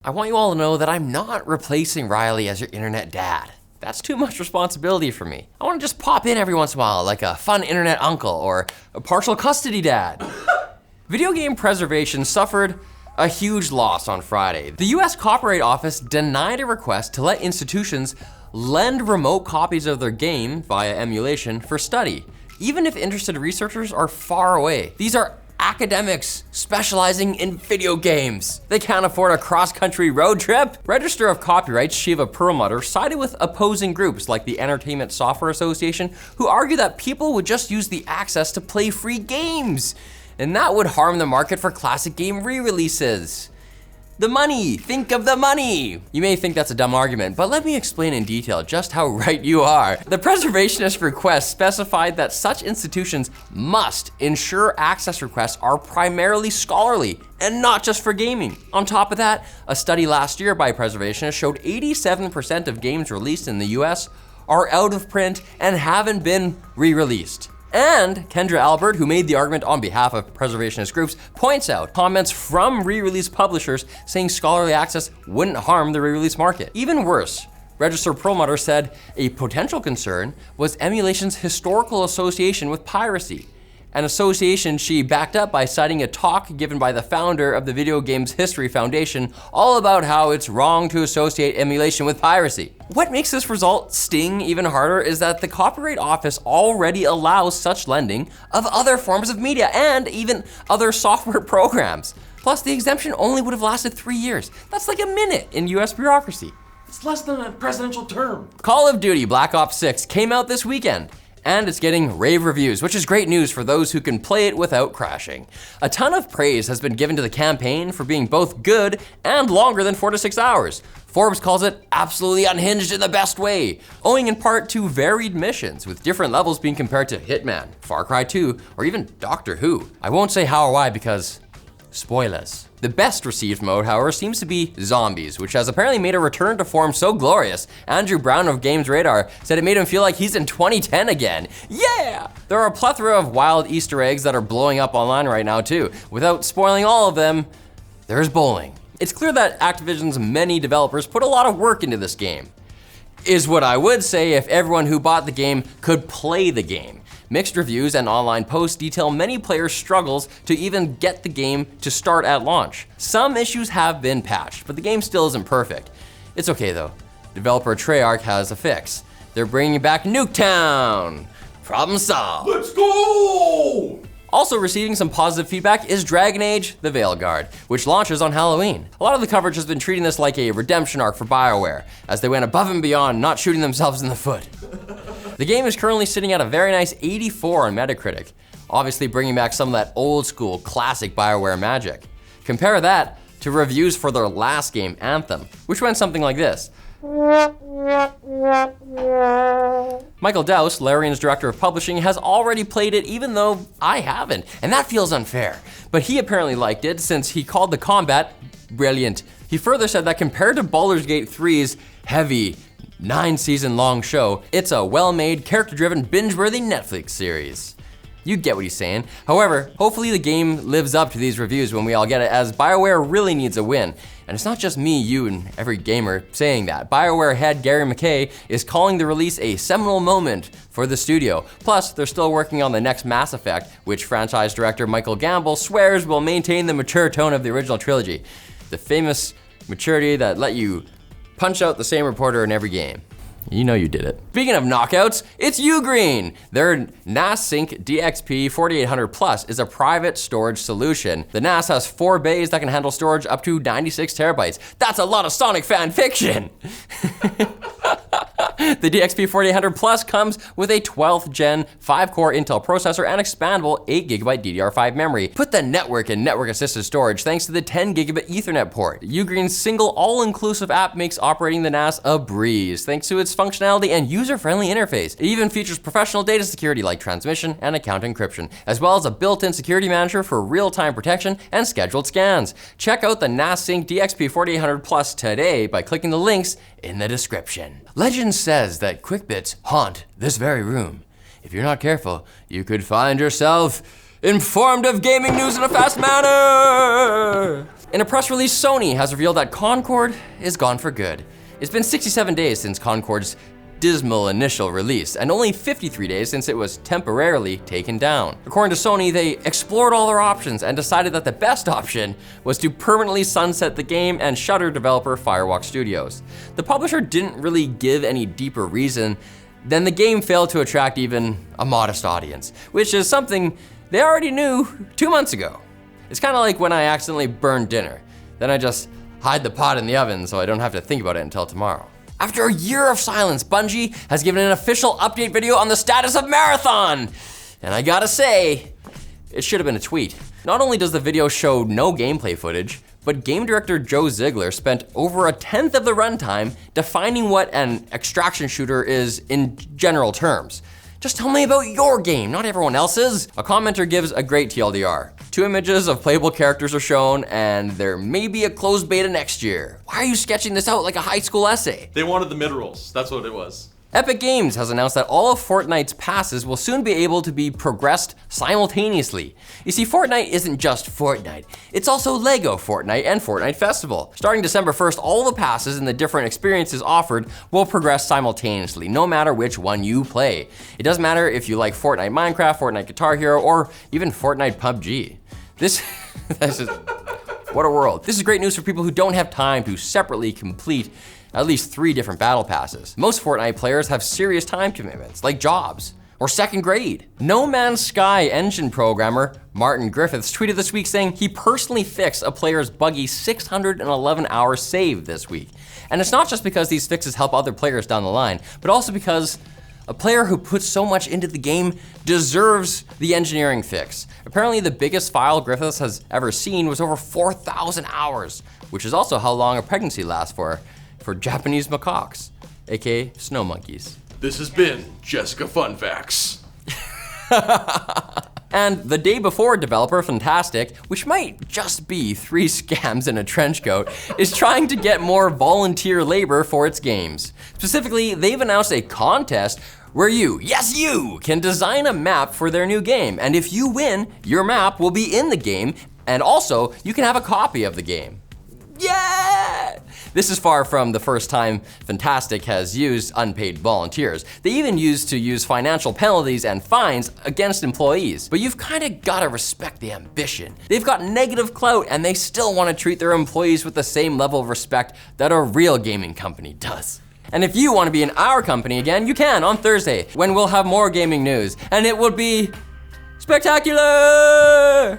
I want you all to know that I'm not replacing Riley as your internet dad. That's too much responsibility for me. I want to just pop in every once in a while like a fun internet uncle or a partial custody dad. Video game preservation suffered a huge loss on Friday. The US Copyright Office denied a request to let institutions lend remote copies of their game via emulation for study, even if interested researchers are far away. These are academics specializing in video games. They can't afford a cross-country road trip. Register of Copyrights Shiva Perlmutter sided with opposing groups like the Entertainment Software Association, who argue that people would just use the access to play free games, and that would harm the market for classic game re-releases. The money, think of the money. You may think that's a dumb argument, but let me explain in detail just how right you are. The preservationist request specified that such institutions must ensure access requests are primarily scholarly and not just for gaming. On top of that, a study last year by preservationists showed 87% of games released in the US are out of print and haven't been re-released. And Kendra Albert, who made the argument on behalf of preservationist groups, points out comments from re-release publishers saying scholarly access wouldn't harm the re-release market. Even worse, Register Perlmutter said a potential concern was emulation's historical association with piracy, an association she backed up by citing a talk given by the founder of the Video Games History Foundation all about how it's wrong to associate emulation with piracy. What makes this result sting even harder is that the Copyright Office already allows such lending of other forms of media and even other software programs. Plus, the exemption only would have lasted 3 years. That's like a minute in US bureaucracy. It's less than a presidential term. Call of Duty Black Ops 6 came out this weekend, and it's getting rave reviews, which is great news for those who can play it without crashing. A ton of praise has been given to the campaign for being both good and longer than 4 to 6 hours. Forbes calls it absolutely unhinged in the best way, owing in part to varied missions, with different levels being compared to Hitman, Far Cry 2, or even Doctor Who. I won't say how or why because spoilers. The best received mode, however, seems to be Zombies, which has apparently made a return to form so glorious, Andrew Brown of Games Radar said it made him feel like he's in 2010 again. Yeah! There are a plethora of wild Easter eggs that are blowing up online right now too. Without spoiling all of them, there's bowling. It's clear that Activision's many developers put a lot of work into this game. Is what I would say if everyone who bought the game could play the game. Mixed reviews and online posts detail many players' struggles to even get the game to start at launch. Some issues have been patched, but the game still isn't perfect. It's okay though. Developer Treyarch has a fix. They're bringing back Nuketown. Problem solved. Let's go! Also receiving some positive feedback is Dragon Age: The Veilguard, which launches on Halloween. A lot of the coverage has been treating this like a redemption arc for BioWare, as they went above and beyond not shooting themselves in the foot. The game is currently sitting at a very nice 84 on Metacritic, obviously bringing back some of that old school classic BioWare magic. Compare that to reviews for their last game, Anthem, which went something like this. Michael Dowse, Larian's director of publishing, has already played it even though I haven't, and that feels unfair. But he apparently liked it since he called the combat brilliant. He further said that compared to Baldur's Gate 3's heavy, 9-season-long show, it's a well-made, character-driven, binge-worthy Netflix series. You get what he's saying. However, hopefully the game lives up to these reviews when we all get it, as BioWare really needs a win. And it's not just me, you, and every gamer saying that. BioWare head Gary McKay is calling the release a seminal moment for the studio. Plus, they're still working on the next Mass Effect, which franchise director Michael Gamble swears will maintain the mature tone of the original trilogy. The famous maturity that let you punch out the same reporter in every game. You know you did it. Speaking of knockouts, it's UGREEN. Their NASync DXP 4800 Plus is a private storage solution. The NAS has 4 bays that can handle storage up to 96 terabytes. That's a lot of Sonic fan fiction. The DXP 4800 Plus comes with a 12th gen 5-core Intel processor and expandable 8GB DDR5 memory. Put the network in network assisted storage thanks to the 10GB Ethernet port. UGREEN's single all-inclusive app makes operating the NAS a breeze thanks to its functionality and user-friendly interface. It even features professional data security like transmission and account encryption, as well as a built-in security manager for real-time protection and scheduled scans. Check out the NASync DXP 4800 Plus today by clicking the links in the description. Legend says that quick-bits haunt this very room. If you're not careful, you could find yourself informed of gaming news in a fast manner. In a press release, Sony has revealed that Concord is gone for good. It's been 67 days since Concord's dismal initial release, and only 53 days since it was temporarily taken down. According to Sony, they explored all their options and decided that the best option was to permanently sunset the game and shutter developer Firewalk Studios. The publisher didn't really give any deeper reason than the game failed to attract even a modest audience, which is something they already knew 2 months ago. It's kind of like when I accidentally burn dinner. Then I just hide the pot in the oven so I don't have to think about it until tomorrow. After a year of silence, Bungie has given an official update video on the status of Marathon. And I gotta say, it should have been a tweet. Not only does the video show no gameplay footage, but game director Joe Ziegler spent over a tenth of the runtime defining what an extraction shooter is in general terms. Just tell me about your game, not everyone else's. A commenter gives a great TLDR. 2 images of playable characters are shown, and there may be a closed beta next year. Why are you sketching this out like a high school essay? They wanted the mid-rolls. That's what it was. Epic Games has announced that all of Fortnite's passes will soon be able to be progressed simultaneously. You see, Fortnite isn't just Fortnite, it's also Lego Fortnite and Fortnite Festival. Starting December 1st, all the passes and the different experiences offered will progress simultaneously, no matter which one you play. It doesn't matter if you like Fortnite Minecraft, Fortnite Guitar Hero, or even Fortnite PUBG. This is, what a world. This is great news for people who don't have time to separately complete at least 3 different battle passes. Most Fortnite players have serious time commitments, like jobs or second grade. No Man's Sky engine programmer Martin Griffiths tweeted this week saying he personally fixed a player's buggy 611-hour save this week. And it's not just because these fixes help other players down the line, but also because a player who puts so much into the game deserves the engineering fix. Apparently the biggest file Griffiths has ever seen was over 4,000 hours, which is also how long a pregnancy lasts for Japanese macaques, aka snow monkeys. This has been Jessica Fun Facts. And the day before developer Fntastic, which might just be 3 scams in a trench coat, is trying to get more volunteer labor for its games. Specifically, they've announced a contest where you, yes you, can design a map for their new game. And if you win, your map will be in the game, and also you can have a copy of the game. Yeah! This is far from the first time Fntastic has used unpaid volunteers. They even used to use financial penalties and fines against employees. But you've kind of gotta respect the ambition. They've got negative clout and they still want to treat their employees with the same level of respect that a real gaming company does. And if you want to be in our company again, you can on Thursday, when we'll have more gaming news. And it will be spectacular!